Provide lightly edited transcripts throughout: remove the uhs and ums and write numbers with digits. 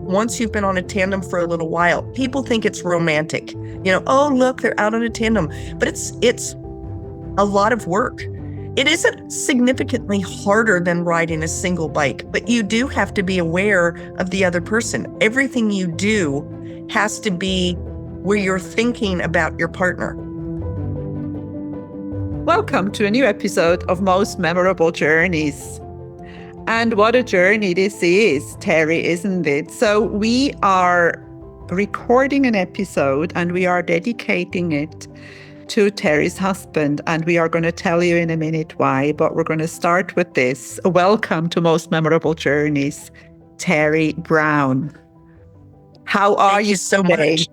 once you've been on a tandem for a little while, people think it's romantic. Oh, look, they're out on a tandem. But it's a lot of work. It isn't significantly harder than riding a single bike, but you do have to be aware of the other person. Everything you do has to be where you're thinking about your partner. Welcome to a new episode of Most Memorable Journeys. And what a journey this is, Teri, isn't it? So we are recording an episode and we are dedicating it to Teri's husband. And we are going to tell you in a minute why, but we're going to start with this. Welcome to Most Memorable Journeys, Teri Brown. How are you so today? much?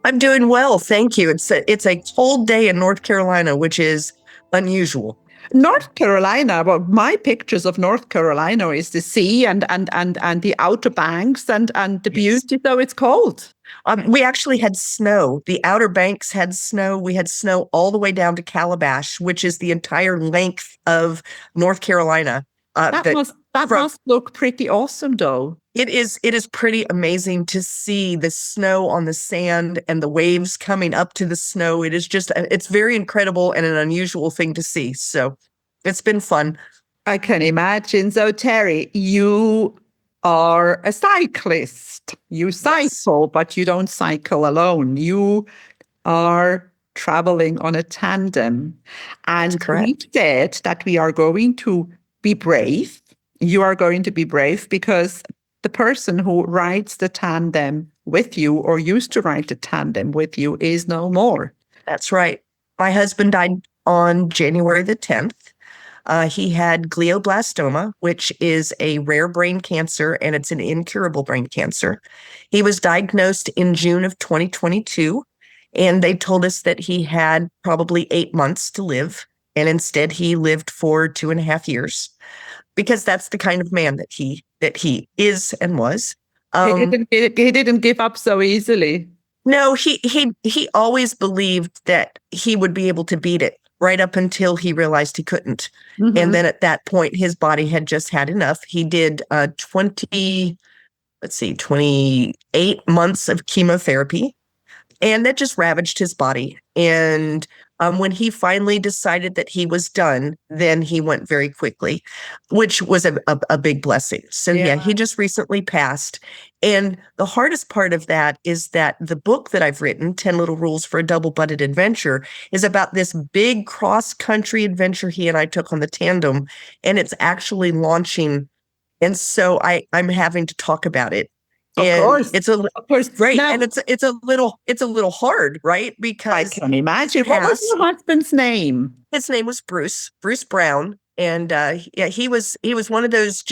I'm doing well, thank you. It's a cold day in North Carolina, which is unusual. North Carolina, well, my pictures of North Carolina is the sea and the Outer Banks and the beauty, though it's cold. We actually had snow. The Outer Banks had snow. We had snow all the way down to Calabash, which is the entire length of North Carolina. That must look pretty awesome, though. It is pretty amazing to see the snow on the sand and the waves coming up to the snow. It's very incredible and an unusual thing to see. So it's been fun. I can imagine. So Teri, you are a cyclist. You cycle, but you don't cycle alone. You are traveling on a tandem. And we said that we are going to be brave. You are going to be brave because the person who rides the tandem with you or used to ride the tandem with you is no more. That's right. My husband died on January the 10th. He had glioblastoma, which is a rare brain cancer, and it's an incurable brain cancer. He was diagnosed in June of 2022, and they told us that he had probably 8 months to live, and instead he lived for 2.5 years. Because that's the kind of man that he is and was. He didn't give up so easily. No, he always believed that he would be able to beat it right up until he realized he couldn't. Mm-hmm. And then at that point, his body had just had enough. He did 28 months of chemotherapy, and that just ravaged his body. And when he finally decided that he was done, then he went very quickly, which was a big blessing. So yeah, he just recently passed. And the hardest part of that is that the book that I've written, 10 Little Rules for a Double-Butted Adventure, is about this big cross-country adventure he and I took on the tandem, and it's actually launching. And so I'm having to talk about it. Of course, it's great, now, and it's a little hard, right? Because I can imagine. What was your husband's name? His name was Bruce Brown, and he was one of those.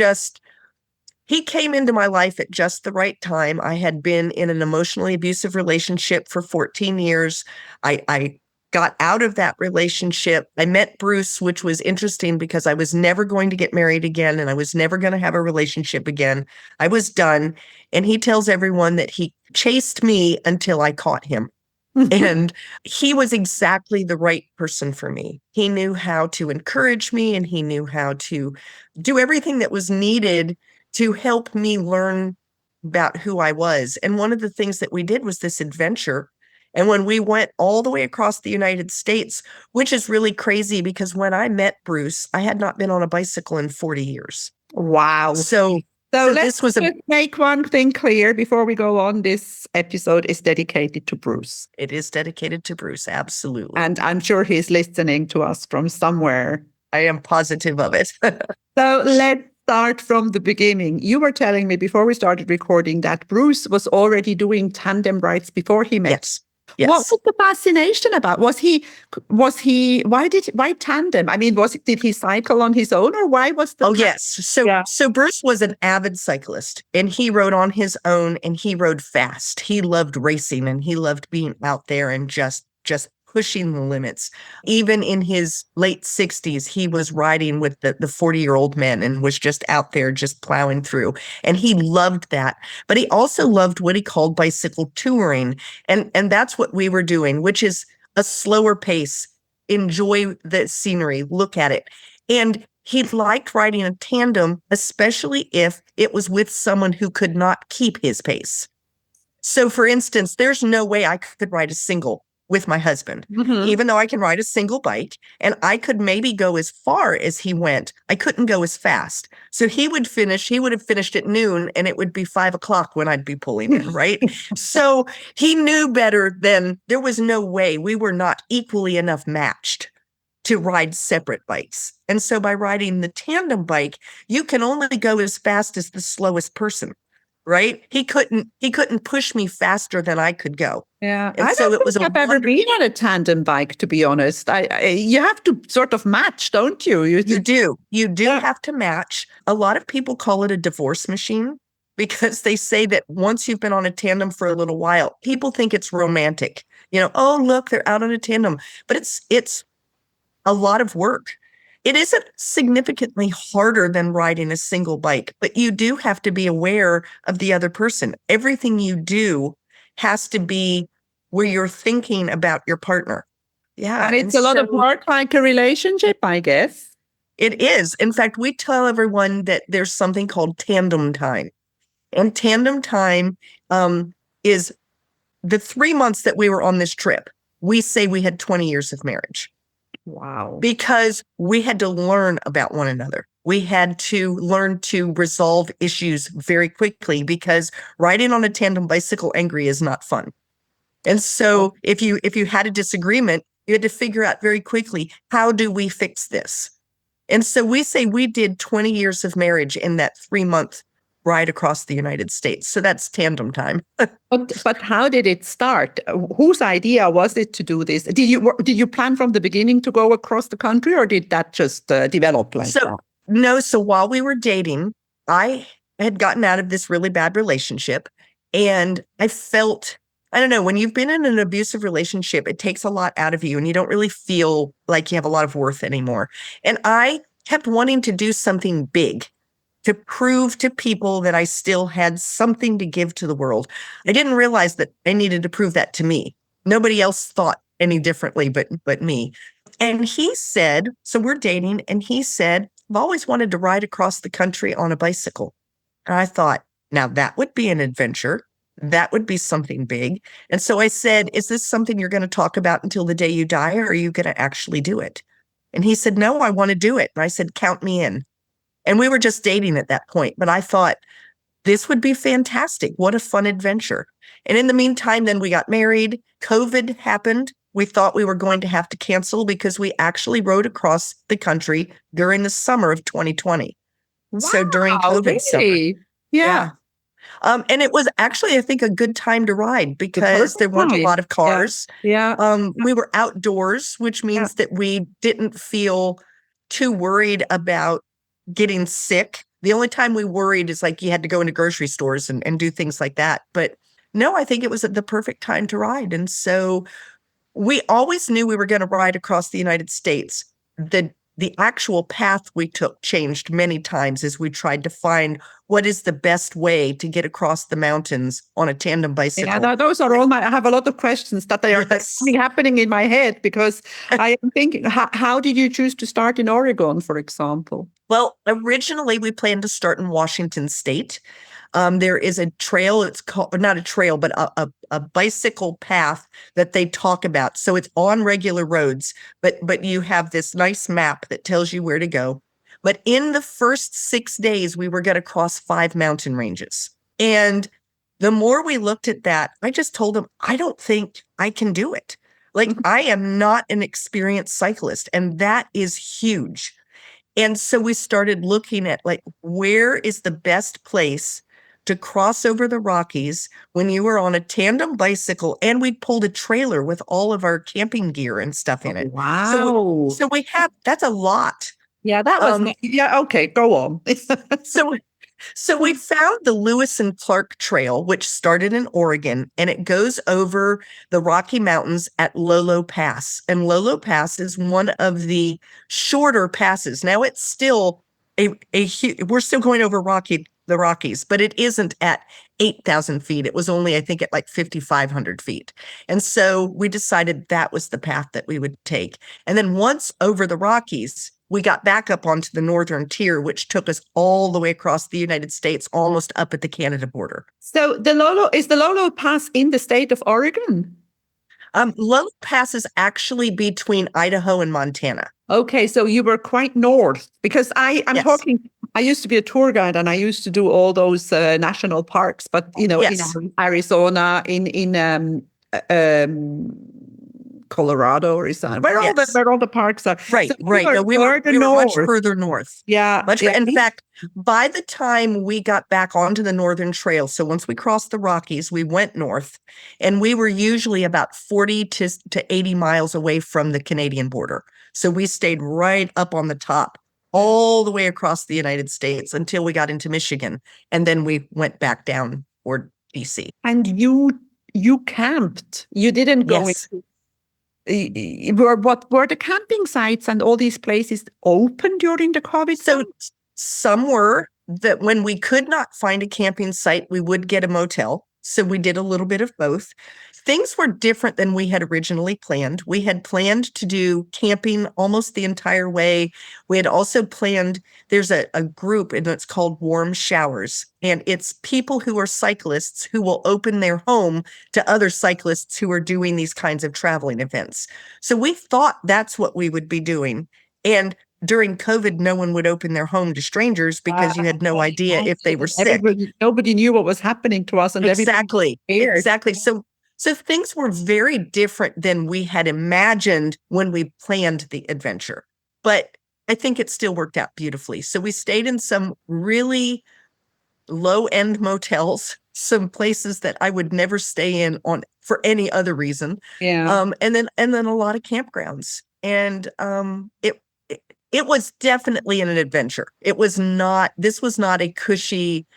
He came into my life at just the right time. I had been in an emotionally abusive relationship for 14 years. I got out of that relationship. I met Bruce, which was interesting because I was never going to get married again and I was never going to have a relationship again. I was done. And he tells everyone that he chased me until I caught him. And he was exactly the right person for me. He knew how to encourage me and he knew how to do everything that was needed to help me learn about who I was. And one of the things that we did was this adventure. And when we went all the way across the United States, which is really crazy because when I met Bruce, I had not been on a bicycle in 40 years. Wow. So let's just make one thing clear before we go on. This episode is dedicated to Bruce. It is dedicated to Bruce, absolutely. And I'm sure he's listening to us from somewhere. I am positive of it. So let's start from the beginning. You were telling me before we started recording that Bruce was already doing tandem rides before he met. Yes. Yes. What was the fascination about? Why tandem? I mean, did he cycle on his own or why was the... Oh, yes. So Bruce was an avid cyclist and he rode on his own and he rode fast. He loved racing and he loved being out there and just pushing the limits. Even in his late 60s, he was riding with the 40-year-old men and was just out there just plowing through. And he loved that. But he also loved what he called bicycle touring. And that's what we were doing, which is a slower pace. Enjoy the scenery, look at it. And he liked riding a tandem, especially if it was with someone who could not keep his pace. So, for instance, there's no way I could ride a single with my husband, even though I can ride a single bike and I could maybe go as far as he went. I couldn't go as fast. So he would have finished at noon and it would be 5 o'clock when I'd be pulling in, right? So he knew better than there was no way we were not equally enough matched to ride separate bikes. And so by riding the tandem bike, you can only go as fast as the slowest person. Right? He couldn't push me faster than I could go. Yeah. And I so don't it was think I've ever been on a tandem bike, to be honest. You have to sort of match, don't you? You do. You do have to match. A lot of people call it a divorce machine because they say that once you've been on a tandem for a little while, people think it's romantic. Oh, look, they're out on a tandem. But it's a lot of work. It isn't significantly harder than riding a single bike, but you do have to be aware of the other person. Everything you do has to be where you're thinking about your partner. Yeah. And it's a lot of work, like a relationship, I guess. It is. In fact, we tell everyone that there's something called tandem time. And tandem time is the 3 months that we were on this trip. We say we had 20 years of marriage. Wow. Because we had to learn about one another. We had to learn to resolve issues very quickly because riding on a tandem bicycle angry is not fun. And so if you had a disagreement, you had to figure out very quickly, how do we fix this? And so we say we did 20 years of marriage in that 3-month ride across the United States. So that's tandem time. But how did it start? Whose idea was it to do this? Did you plan from the beginning to go across the country, or did that just develop like that? No. So while we were dating, I had gotten out of this really bad relationship, and I felt, I don't know, when you've been in an abusive relationship, it takes a lot out of you, and you don't really feel like you have a lot of worth anymore. And I kept wanting to do something big, to prove to people that I still had something to give to the world. I didn't realize that I needed to prove that to me. Nobody else thought any differently but me. And he said, so we're dating, and he said, I've always wanted to ride across the country on a bicycle. And I thought, now that would be an adventure. That would be something big. And so I said, is this something you're going to talk about until the day you die, or are you going to actually do it? And he said, no, I want to do it. And I said, count me in. And we were just dating at that point, but I thought this would be fantastic. What a fun adventure. And in the meantime, then we got married. COVID happened. We thought we were going to have to cancel because we actually rode across the country during the summer of 2020. Wow, so during COVID really? summer. Yeah. And it was actually, I think, a good time to ride because there weren't a lot of cars. Yeah. We were outdoors, which means that we didn't feel too worried about getting sick. The only time we worried is like you had to go into grocery stores and do things like that. But no, I think it was the perfect time to ride. And so we always knew we were going to ride across the United States. The actual path we took changed many times as we tried to find what is the best way to get across the mountains on a tandem bicycle. Yeah, those are all I have a lot of questions that are happening in my head because I am thinking, how did you choose to start in Oregon, for example? Well, originally we planned to start in Washington State. There is a trail, it's called, not a trail, but a bicycle path that they talk about. So it's on regular roads, but you have this nice map that tells you where to go. But in the first 6 days, we were going to cross 5 mountain ranges. And the more we looked at that, I just told them, I don't think I can do it. Like, I am not an experienced cyclist, and that is huge. And so we started looking at, like, where is the best place to cross over the Rockies when you were on a tandem bicycle, and we pulled a trailer with all of our camping gear and stuff in it. Wow. So we have, that's a lot. Yeah, that was, yeah, okay, go on. So we found the Lewis and Clark Trail, which started in Oregon, and it goes over the Rocky Mountains at Lolo Pass. And Lolo Pass is one of the shorter passes. Now it's still we're still going over the Rockies, but it isn't at 8,000 feet. It was only, I think, at like 5,500 feet. And so we decided that was the path that we would take. And then once over the Rockies, we got back up onto the northern tier, which took us all the way across the United States, almost up at the Canada border. So is the Lolo Pass in the state of Oregon? Lolo Pass is actually between Idaho and Montana. Okay, so you were quite north because I'm Yes. talking. I used to be a tour guide and I used to do all those national parks, but Yes. in Arizona, in Colorado or something, Yes. where all the parks are. Right, So right. No, we were much further north. Yeah, In fact, by the time we got back onto the northern trail, so once we crossed the Rockies, we went north, and we were usually about 40 to 80 miles away from the Canadian border. So we stayed right up on the top, all the way across the United States until we got into Michigan, and then we went back down toward DC. And you camped. You didn't go Yes. into. What were the camping sites and all these places open during the COVID? So some were that when we could not find a camping site, we would get a motel. So we did a little bit of both. Things were different than we had originally planned. We had planned to do camping almost the entire way. We had also planned, there's a group and it's called Warm Showers. And it's people who are cyclists who will open their home to other cyclists who are doing these kinds of traveling events. So we thought that's what we would be doing. And during COVID, no one would open their home to strangers because you had no idea if they were sick. Nobody knew what was happening to us. And Exactly. So things were very different than we had imagined when we planned the adventure. But I think it still worked out beautifully. So we stayed in some really low-end motels, some places that I would never stay in for any other reason. Yeah. And then a lot of campgrounds. And it was definitely an adventure. This was not a cushy,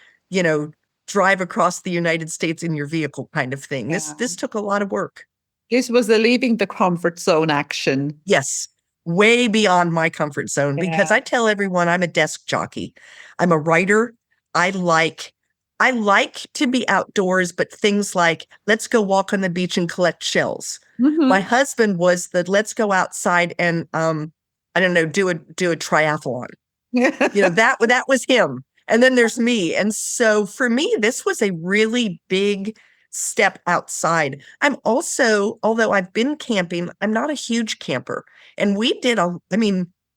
drive across the United States in your vehicle kind of thing. Yeah. This took a lot of work. This was a leaving the comfort zone action. Yes, way beyond my comfort zone because I tell everyone I'm a desk jockey. I'm a writer. I like to be outdoors, but things like let's go walk on the beach and collect shells. Mm-hmm. My husband was the let's go outside and I don't know, do a triathlon. That was him. And then there's me. And so for me, this was a really big step outside. I'm also, although I've been camping, I'm not a huge camper. And we did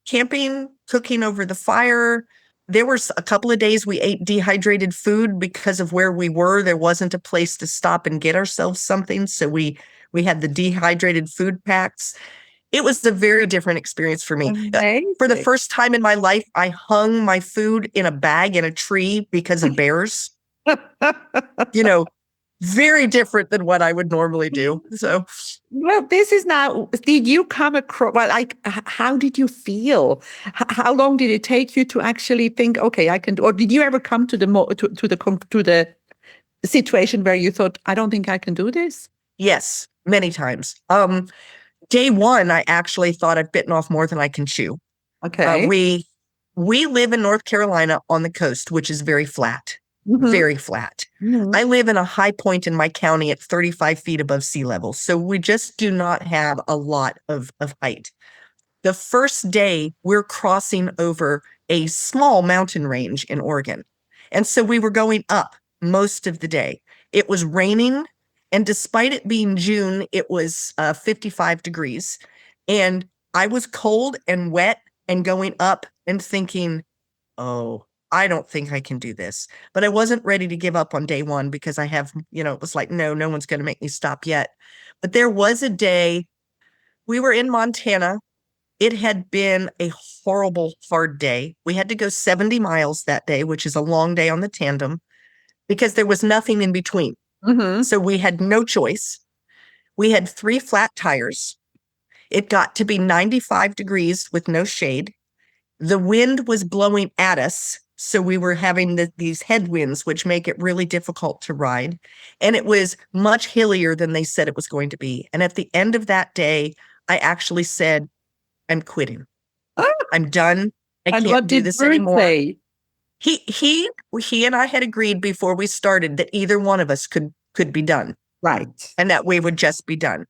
camping, cooking over the fire. There were a couple of days we ate dehydrated food because of where we were. There wasn't a place to stop and get ourselves something. So we had the dehydrated food packs. It was a very different experience for me. Amazing. For the first time in my life, I hung my food in a bag in a tree because of bears. Very different than what I would normally do. So, well, this is now. Did you come across? Well, how did you feel? How long did it take you to actually think, okay, I can? Or did you ever come to the situation where you thought, I don't think I can do this? Yes, many times. Day one, I actually thought I'd bitten off more than I can chew. Okay. We live in North Carolina on the coast, which is very flat, very flat. Mm-hmm. I live in a high point in my county at 35 feet above sea level. So we just do not have a lot of height. The first day, we're crossing over a small mountain range in Oregon. And so we were going up most of the day. It was raining. And despite it being June, it was 55 degrees. And I was cold and wet and going up and thinking, oh, I don't think I can do this. But I wasn't ready to give up on day one because I have, it was like, no one's going to make me stop yet. But there was a day, we were in Montana. It had been a horrible, hard day. We had to go 70 miles that day, which is a long day on the tandem, because there was nothing in between. Mm-hmm. So we had no choice. We had 3 flat tires. It got to be 95 degrees with no shade. The wind was blowing at us. So we were having these headwinds, which make it really difficult to ride. And it was much hillier than they said it was going to be. And at the end of that day, I actually said, I'm quitting. I'm done. I can't do this anymore. Say? He and I had agreed before we started that either one of us could be done. Right. And that we would just be done.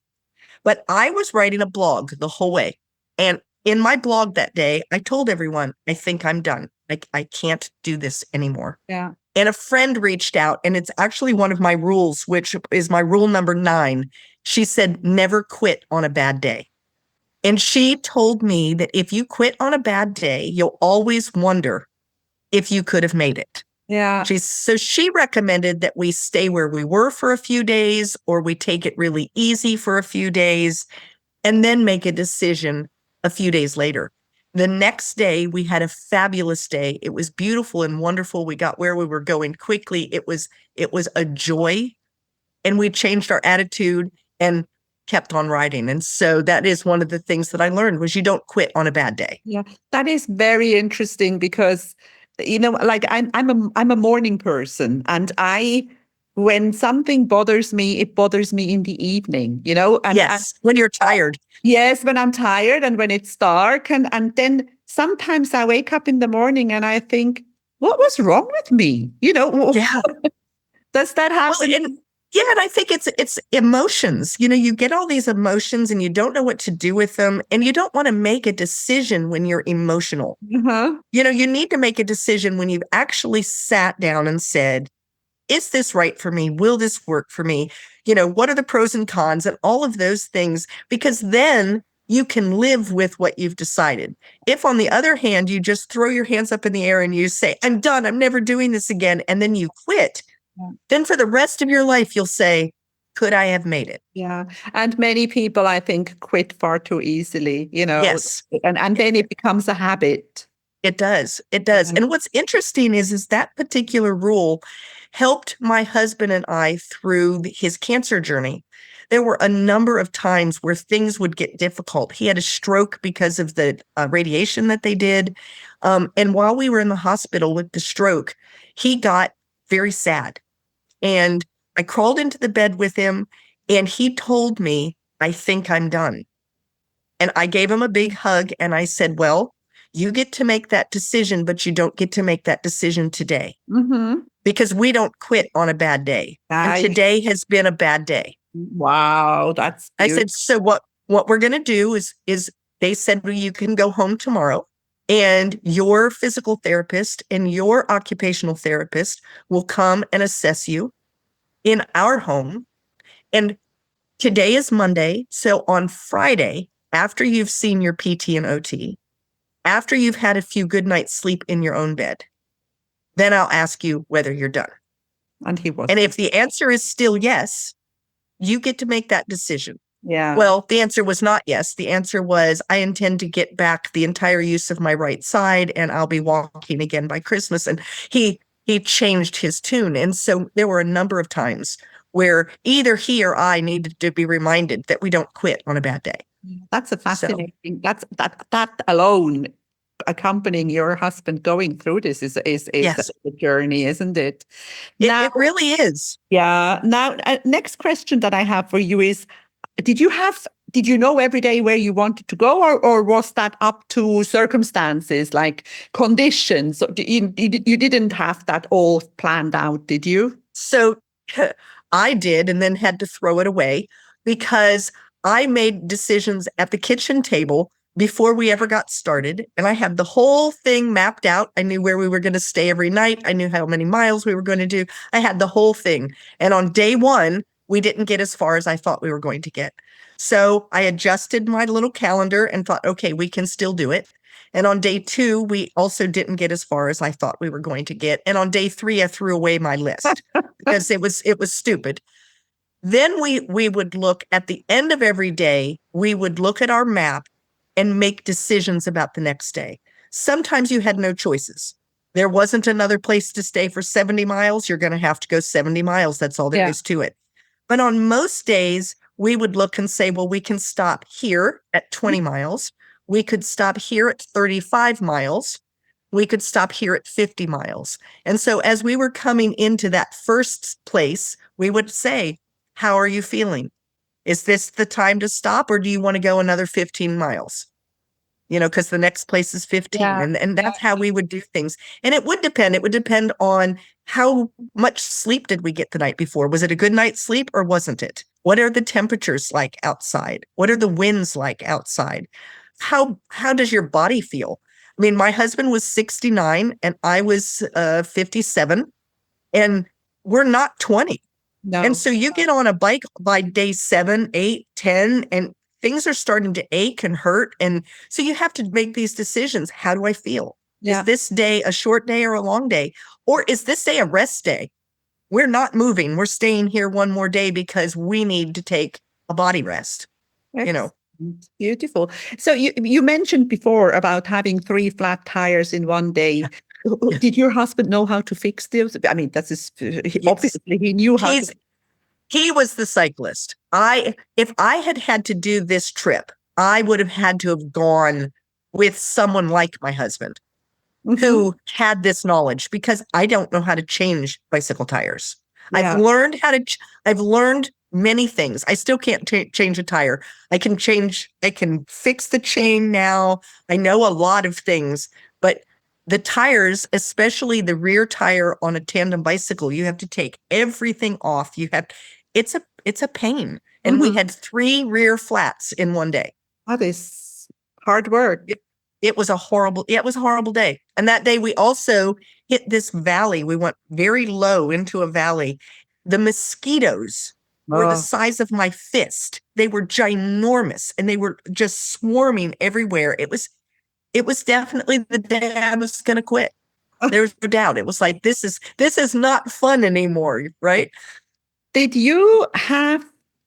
But I was writing a blog the whole way. And in my blog that day, I told everyone, I think I'm done. I can't do this anymore. Yeah. And a friend reached out, and it's actually one of my rules, which is my rule number 9. She said, never quit on a bad day. And she told me that if you quit on a bad day, you'll always wonder if you could have made it. Yeah. So she recommended that we stay where we were for a few days, or we take it really easy for a few days and then make a decision a few days later. The next day, we had a fabulous day. It was beautiful and wonderful. We got where we were going quickly. It was a joy, and we changed our attitude and kept on riding. And so that is one of the things that I learned, was you don't quit on a bad day. Yeah, that is very interesting because, like I'm a morning person, and when something bothers me, it bothers me in the evening, and Yes, when you're tired. yes, when I'm tired and when it's dark, and then sometimes I wake up in the morning and I think, what was wrong with me? Yeah. Does that happen? Well, and I think it's emotions. You get all these emotions and you don't know what to do with them, and you don't want to make a decision when you're emotional. Uh-huh. You need to make a decision when you've actually sat down and said, is this right for me? Will this work for me? What are the pros and cons and all of those things? Because then you can live with what you've decided. If, on the other hand, you just throw your hands up in the air and you say, I'm done, I'm never doing this again, and then you quit, then for the rest of your life, you'll say, could I have made it? Yeah. And many people, I think, quit far too easily, Yes. and then it becomes a habit. It does. It does. And what's interesting is that particular rule helped my husband and I through his cancer journey. There were a number of times where things would get difficult. He had a stroke because of the radiation that they did. And while we were in the hospital with the stroke, he got very sad. And I crawled into the bed with him, and he told me, I think I'm done. And I gave him a big hug, and I said, well, you get to make that decision, but you don't get to make that decision today, because we don't quit on a bad day. And today has been a bad day. Wow, that's beautiful. I said, so what we're going to do is they said, well, you can go home tomorrow, and your physical therapist and your occupational therapist will come and assess you in our home. And today is Monday. So on Friday, after you've seen your PT and OT, after you've had a few good nights sleep in your own bed, then I'll ask you whether you're done. And he was. And if the answer is still yes, you get to make that decision. Yeah. Well, the answer was not yes. The answer was, I intend to get back the entire use of my right side, and I'll be walking again by Christmas. And he changed his tune. And so there were a number of times where either he or I needed to be reminded that we don't quit on a bad day. That's a fascinating. That alone, accompanying your husband going through this is Yes. a journey, isn't it? It really is. Yeah. Now, next question that I have for you is: Did you know every day where you wanted to go, or was that up to circumstances, like conditions? You didn't have that all planned out, did you? So I did, and then had to throw it away, because I made decisions at the kitchen table before we ever got started. And I had the whole thing mapped out. I knew where we were going to stay every night. I knew how many miles we were going to do. I had the whole thing. And on day 1, we didn't get as far as I thought we were going to get. So I adjusted my little calendar and thought, okay, we can still do it. And on day 2, we also didn't get as far as I thought we were going to get. And on day 3, I threw away my list because it was stupid. Then we would look at the end of every day, we would look at our map and make decisions about the next day. Sometimes you had no choices. There wasn't another place to stay for 70 miles. You're going to have to go 70 miles. That's all there is to it. But on most days, we would look and say, well, we can stop here at 20 miles. We could stop here at 35 miles. We could stop here at 50 miles. And so as we were coming into that first place, we would say, how are you feeling? Is this the time to stop, or do you want to go another 15 miles? Because the next place is 15. Yeah. And that's how we would do things. And it would depend. It would depend on how much sleep did we get the night before. Was it a good night's sleep, or wasn't it? What are the temperatures like outside? What are the winds like outside? how does your body feel? I mean, my husband was 69 and I was 57, and we're not 20. And No. so you get on a bike by day 7, 8, 10, and things are starting to ache and hurt. And so you have to make these decisions. How do I feel? Is Yeah. this day a short day or a long day? Or is this day a rest day? We're not moving. We're staying here one more day because we need to take a body rest, you know. Excellent. Beautiful. So you mentioned before about having 3 flat tires in one day. Yeah. Did your husband know how to fix those? I mean, that's his, Yes. obviously he knew how to. He was the cyclist. If I had had to do this trip, I would have had to have gone with someone like my husband Mhm. who had this knowledge, because I don't know how to change bicycle tires. Yeah. I've learned many things. I still can't change a tire. I can fix the chain now. I know a lot of things, but the tires, especially the rear tire on a tandem bicycle, you have to take everything off. It's a pain. And we Mhm. had 3 rear flats in one day. That is hard work. It was a horrible day. And that day we also hit this valley. We went very low into a valley. The mosquitoes were the Oh, size of my fist. They were ginormous and they were just swarming everywhere. It was definitely the day I was going to quit. There was no doubt. It was like, this is not fun anymore, right? did you have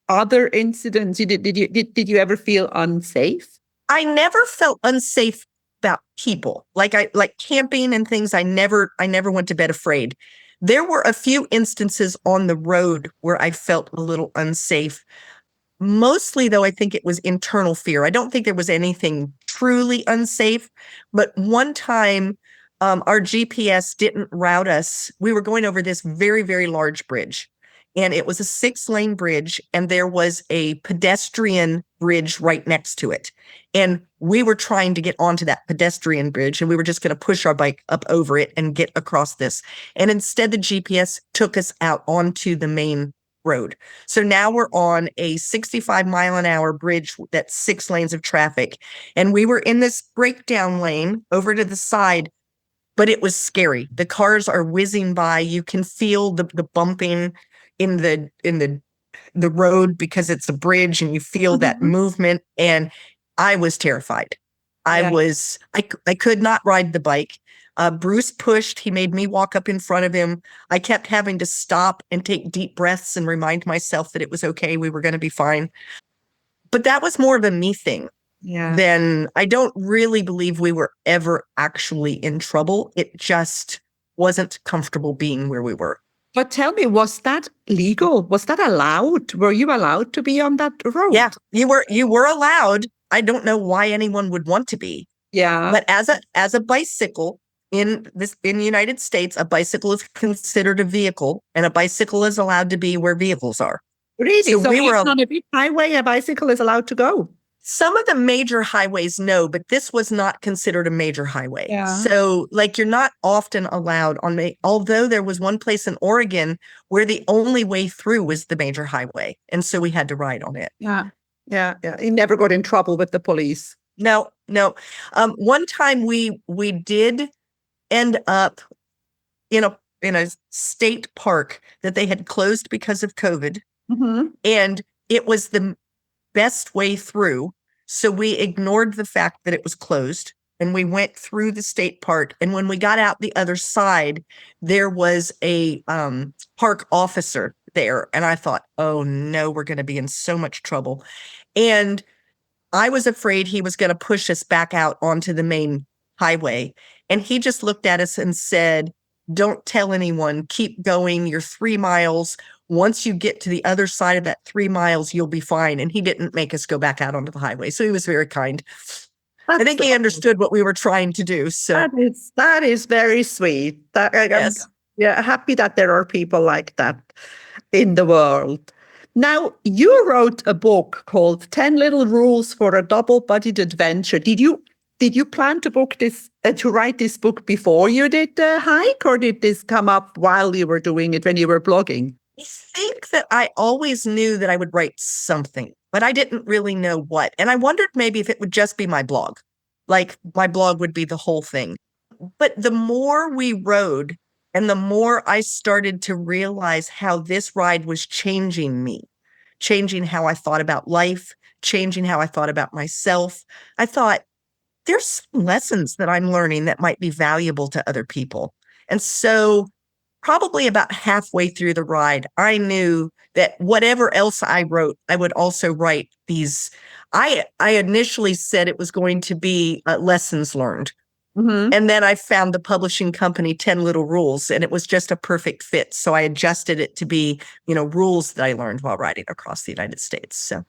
other incidents? Did you ever feel unsafe? I never felt unsafe about people. Like camping and things, I never went to bed afraid. There were a few instances on the road where I felt a little unsafe. Mostly, though, I think it was internal fear. I don't think there was anything truly unsafe, but one time our GPS didn't route us. We were going over this very, very large bridge, and it was a 6-lane bridge, and there was a pedestrian bridge right next to it. And we were trying to get onto that pedestrian bridge, and we were just going to push our bike up over it and get across this. And instead, the GPS took us out onto the main road. So now we're on a 65-mile-an-hour bridge that's 6 lanes of traffic. And we were in this breakdown lane over to the side, but it was scary. The cars are whizzing by. You can feel the bumping in the road because it's a bridge, and you feel that Mhm. movement. And I was terrified. Yeah. I could not ride the bike. Bruce pushed. He made me walk up in front of him. I kept having to stop and take deep breaths and remind myself that it was okay. We were going to be fine. But that was more of a me thing Yeah. than I don't really believe we were ever actually in trouble. It just wasn't comfortable being where we were. But tell me, was that legal? Was that allowed? Were you allowed to be on that road? Yeah, you were allowed. I don't know why anyone would want to be. Yeah. But as a bicycle in the United States, a bicycle is considered a vehicle, and a bicycle is allowed to be where vehicles are. Really? So So we were even on a big highway, a bicycle is allowed to go? some of the major highways, no, but this was not considered a major highway. Yeah. So like you're not often allowed on although there was one place in Oregon where the only way through was the major highway. And so we had to ride on it. Yeah. Yeah. Yeah. He never got in trouble with the police. No. One time we did end up in a state park that they had closed because of COVID, Mhm. and it was the best way through. So we ignored the fact that it was closed, and we went through the state park. And when we got out the other side, there was a park officer there, and I thought, oh no, we're going to be in so much trouble. And I was afraid he was going to push us back out onto the main highway. And he just looked at us and said, don't tell anyone, keep going. You're 3 miles. Once you get to the other side of that 3 miles, you'll be fine. And he didn't make us go back out onto the highway. So he was very kind. I think he understood what we were trying to do. So that is very sweet. yes. Yeah, happy that there are people like that in the world. Now, you wrote a book called 10 Little Rules for a Double-Bodied Adventure. Did you plan to write this book before you did the hike, or did this come up while you were doing it when you were blogging? I think that I always knew that I would write something. but I didn't really know what. And I wondered maybe if it would just be my blog. Like my blog would be the whole thing. But the more we rode and the more I started to realize how this ride was changing me, changing how I thought about life, changing how I thought about myself, I thought there's some lessons that I'm learning that might be valuable to other people. And so probably about halfway through the ride, I knew that whatever else I wrote, I would also write these. I initially said it was going to be lessons learned. Mm-hmm. And then I found the publishing company 10 Little Rules, and it was just a perfect fit. So I adjusted it to be, rules that I learned while riding across the United States. So,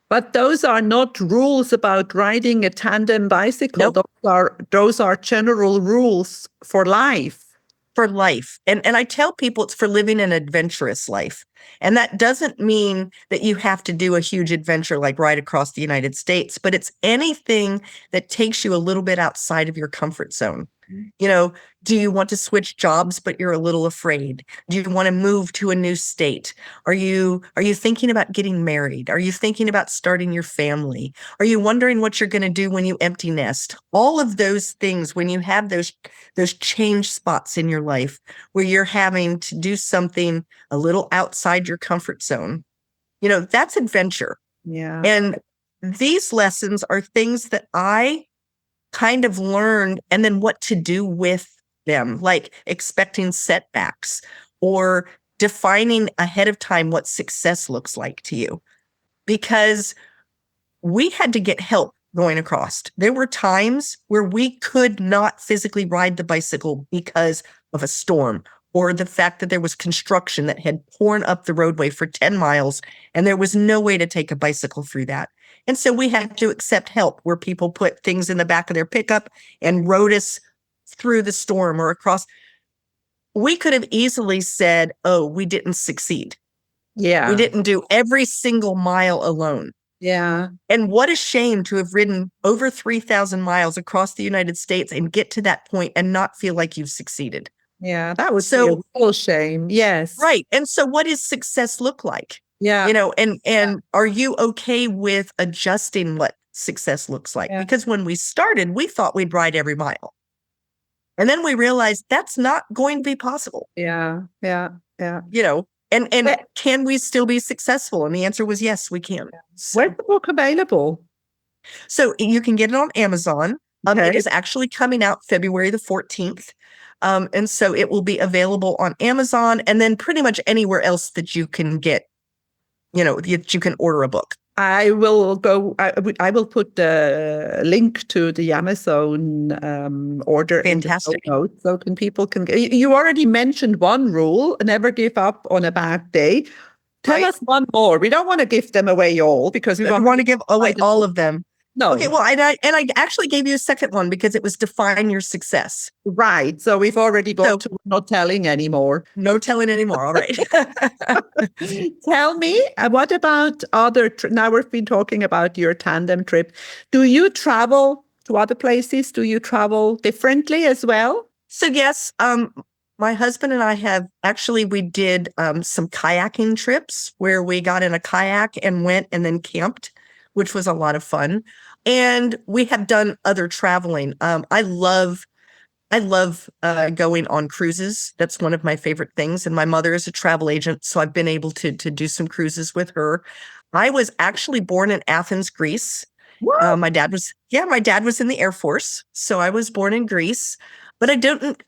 But those are not rules about riding a tandem bicycle. nope. Those are general rules for life. For life. And I tell people it's for living an adventurous life. And that doesn't mean that you have to do a huge adventure like ride across the United States, but it's anything that takes you a little bit outside of your comfort zone. Do you want to switch jobs, but you're a little afraid? Do you want to move to a new state? Are you thinking about getting married? Are you thinking about starting your family? Are you wondering what you're going to do when you empty nest? All of those things, when you have those change spots in your life where you're having to do something a little outside your comfort zone, that's adventure. Yeah. And these lessons are things that I kind of learned, and then what to do with them, like expecting setbacks or defining ahead of time what success looks like to you. Because we had to get help going across. There were times where we could not physically ride the bicycle because of a storm or the fact that there was construction that had torn up the roadway for 10 miles and there was no way to take a bicycle through that. And so we had to accept help where people put things in the back of their pickup and rode us through the storm or across. We could have easily said, oh, we didn't succeed. Yeah. We didn't do every single mile alone. Yeah. And what a shame to have ridden over 3,000 miles across the United States and get to that point and not feel like you've succeeded. Yeah, that would be a real shame. Yes. Right. And so what does success look like? Yeah. And are you okay with adjusting what success looks like? Yeah. Because when we started, we thought we'd ride every mile. And then we realized that's not going to be possible. Yeah. Yeah. Yeah. And can we still be successful? And the answer was yes, we can. So, where's the book available? So you can get it on Amazon. Okay. It is actually coming out February the 14th. And so it will be available on Amazon and then pretty much anywhere else that you can get, that you can order a book. I will I will put the link to the Amazon order. Fantastic. In the notes so people can get. You already mentioned one rule: never give up on a bad day. Tell us one more. We don't want to give them away all because we want to give away all of them. No. Okay, well, and I actually gave you a second one because it was define your success. Right. So we've already got to not telling anymore. No telling anymore. All right. Tell me, what about now we've been talking about your tandem trip. Do you travel to other places? Do you travel differently as well? So yes, my husband and I we did some kayaking trips where we got in a kayak and went and then camped, which was a lot of fun. And we have done other traveling. I love going on cruises. That's one of my favorite things. And my mother is a travel agent, so I've been able to do some cruises with her. I was actually born in Athens, Greece. My dad was in the Air Force, so I was born in Greece. But I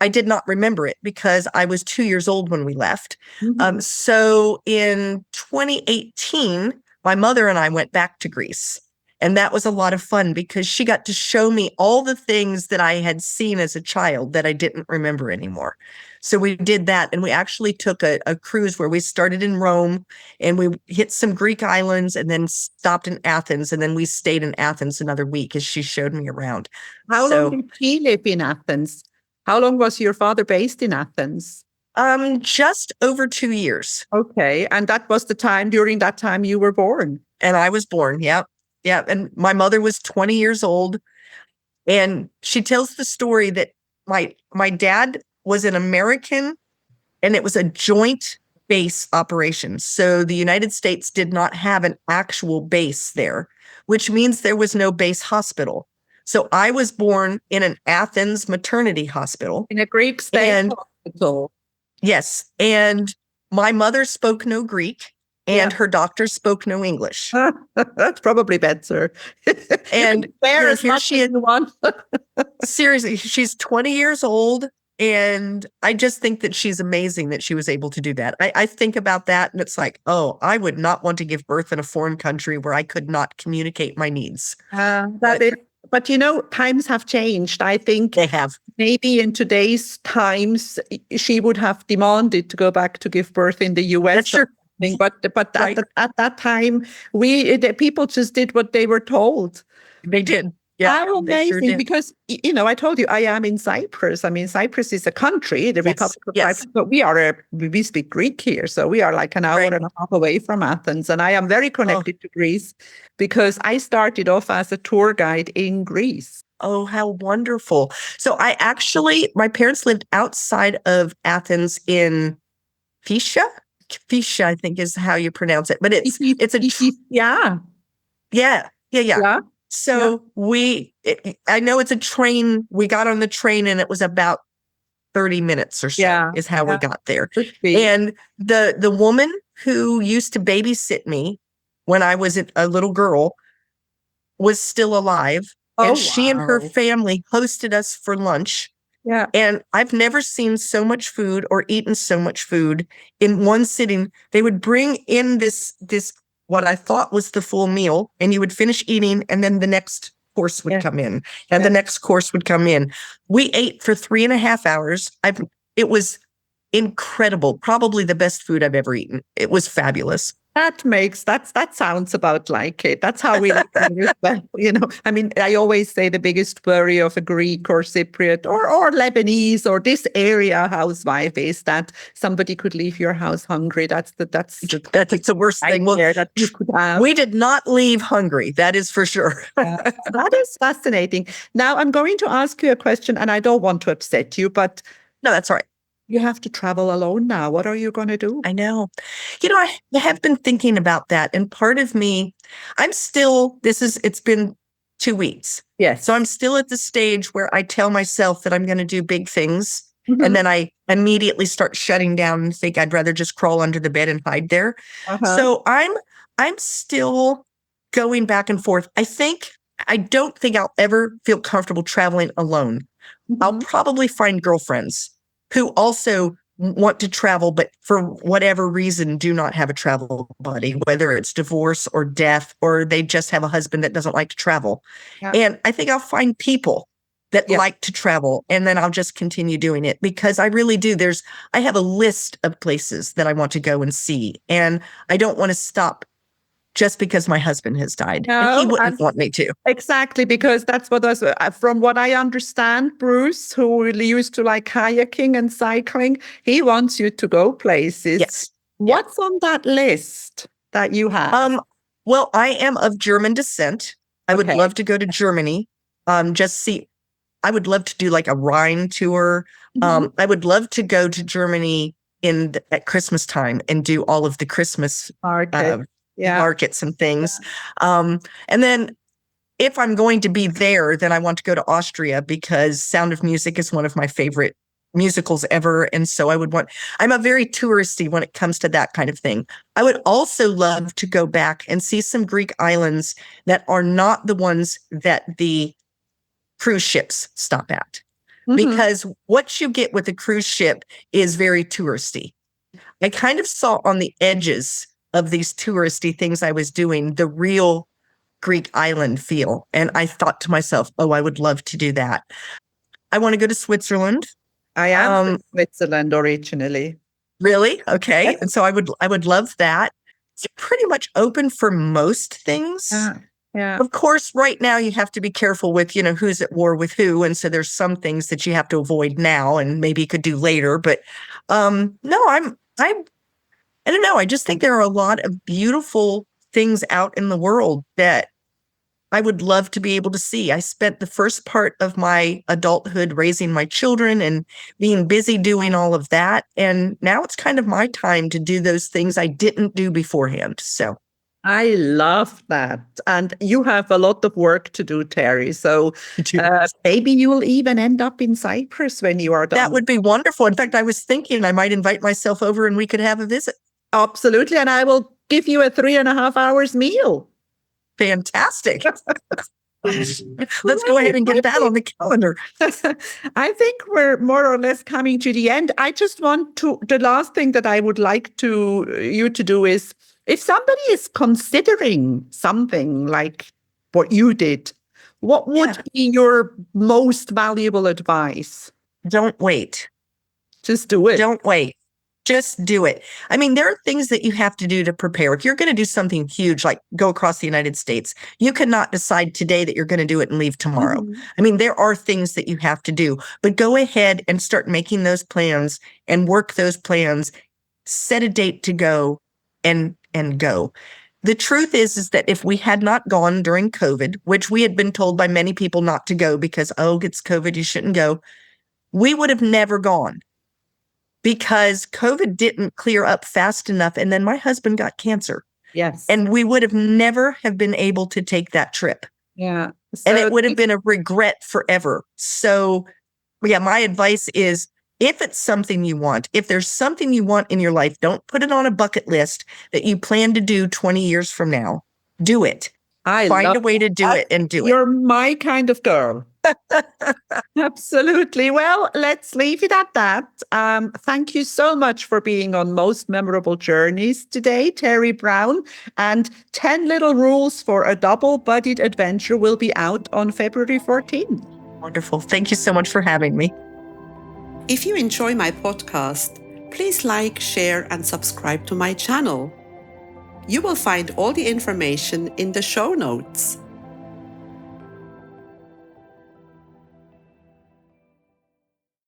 did not remember it because I was 2 years old when we left. Mm-hmm. So in 2018, my mother and I went back to Greece. And that was a lot of fun because she got to show me all the things that I had seen as a child that I didn't remember anymore. So we did that. And we actually took a cruise where we started in Rome and we hit some Greek islands and then stopped in Athens. And then we stayed in Athens another week as she showed me around. How long did he live in Athens? How long was your father based in Athens? Just over 2 years. Okay. And that was during that time you were born. And I was born. Yep. Yeah. And my mother was 20 years old. And she tells the story that my dad was an American and it was a joint base operations. So the United States did not have an actual base there, which means there was no base hospital. So I was born in an Athens maternity hospital. In a Greek state And hospital. yes, and my mother spoke no Greek and Yeah. her doctor spoke no English. That's probably better. And Where is here she is. one? Seriously, she's 20 years old. And I just think that she's amazing that she was able to do that. I think about that and it's like, oh, I would not want to give birth in a foreign country where I could not communicate my needs. But you know, times have changed. I think They have. maybe in today's times, she would have demanded to go back to give birth in the US. That's true. But Right. at that time, the people just did what they were told. They did. Yeah, How they sure amazing! did. Because you know, I told you I am in Cyprus. I mean, Cyprus is a country, the Yes, Republic of yes. Cyprus, but we speak Greek here, so we are like an hour Right. and a half away from Athens. And I am very connected to Greece because I started off as a tour guide in Greece. Oh, how wonderful. So my parents lived outside of Athens in Fisha. Fisha, I think is how you pronounce it. But it's yeah. Yeah. So I know it's a train. We got on the train and it was about 30 minutes or so is how we got there. And the woman who used to babysit me when I was a little girl was still alive. And she and her family hosted us for lunch. Yeah. And I've never seen so much food or eaten so much food in one sitting. They would bring in this what I thought was the full meal, and you would finish eating, and then the next course would come in, and the next course would come in. We ate for 3.5 hours. It was incredible. Probably the best food I've ever eaten. It was fabulous. That sounds about like it. That's how we live in well, you know. I mean, I always say the biggest worry of a Greek or Cypriot or Lebanese or this area housewife is that somebody could leave your house hungry. That's the worst thing. Well, that you could have. We did not leave hungry. That is for sure. That is fascinating. Now I'm going to ask you a question, and I don't want to upset you, but no, that's all right. You have to travel alone now. What are you going to do? I know. You know, I have been thinking about that. And part of me, it's been 2 weeks. Yes. So I'm still at the stage where I tell myself that I'm going to do big things. Mm-hmm. And then I immediately start shutting down and think I'd rather just crawl under the bed and hide there. So I'm still going back and forth. I don't think I'll ever feel comfortable traveling alone. Mm-hmm. I'll probably find girlfriends who also want to travel, but for whatever reason do not have a travel buddy, whether it's divorce or death, or they just have a husband that doesn't like to travel. Yeah. And I think I'll find people that like to travel, and then I'll just continue doing it because I really do. I have a list of places that I want to go and see, and I don't want to stop just because my husband has died. No, and he wouldn't want me to. Exactly, because that's what was, from what I understand, Bruce, who really used to like kayaking and cycling, he wants you to go places. Yes. What's on that list that you have? Well, I am of German descent. I would love to go to Germany. I would love to do like a Rhine tour. Mm-hmm. I would love to go to Germany at Christmas time and do all of the Christmas markets and things. Yeah. And then if I'm going to be there, then I want to go to Austria because Sound of Music is one of my favorite musicals ever. And so I'm a very touristy when it comes to that kind of thing. I would also love to go back and see some Greek islands that are not the ones that the cruise ships stop at. Mm-hmm. Because what you get with a cruise ship is very touristy. I kind of saw on the edges of these touristy things I was doing, the real Greek island feel. And I thought to myself, oh, I would love to do that. I want to go to Switzerland. I am from Switzerland originally. Really? Okay. Yes. And so I would love that. It's pretty much open for most things. Yeah. Of course, right now you have to be careful with, who's at war with who. And so there's some things that you have to avoid now and maybe you could do later. But no, I don't know. I just think there are a lot of beautiful things out in the world that I would love to be able to see. I spent the first part of my adulthood raising my children and being busy doing all of that. And now it's kind of my time to do those things I didn't do beforehand. So I love that. And you have a lot of work to do, Teri. So maybe you will even end up in Cyprus when you are done. that would be wonderful. In fact, I was thinking I might invite myself over and we could have a visit. Absolutely. And I will give you a 3.5 hours meal. Fantastic. Let's go ahead and get that on the calendar. I think we're more or less coming to the end. I just want to, the last thing that I would like you to do is, if somebody is considering something like what you did, what would be your most valuable advice? Don't wait. Just do it. Don't wait. Just do it. I mean, there are things that you have to do to prepare. If you're going to do something huge, like go across the United States, you cannot decide today that you're going to do it and leave tomorrow. Mm-hmm. I mean, there are things that you have to do, but go ahead and start making those plans and work those plans. Set a date to go and go. The truth is that if we had not gone during COVID, which we had been told by many people not to go because, oh, it's COVID, you shouldn't go, we would have never gone. Because COVID didn't clear up fast enough. And then my husband got cancer. Yes. And we would have never have been able to take that trip. Yeah. So and it would have been a regret forever. So yeah, my advice is if it's something you want, if there's something you want in your life, don't put it on a bucket list that you plan to do 20 years from now. Do it. Find a way to do it and do it. You're my kind of girl. Absolutely. Well, let's leave it at that. Thank you so much for being on Most Memorable Journeys today, Teri Brown. And 10 Little Rules for a Double-Buddied Adventure will be out on February 14th. Wonderful. Thank you so much for having me. If you enjoy my podcast, please like, share, and subscribe to my channel. You will find all the information in the show notes.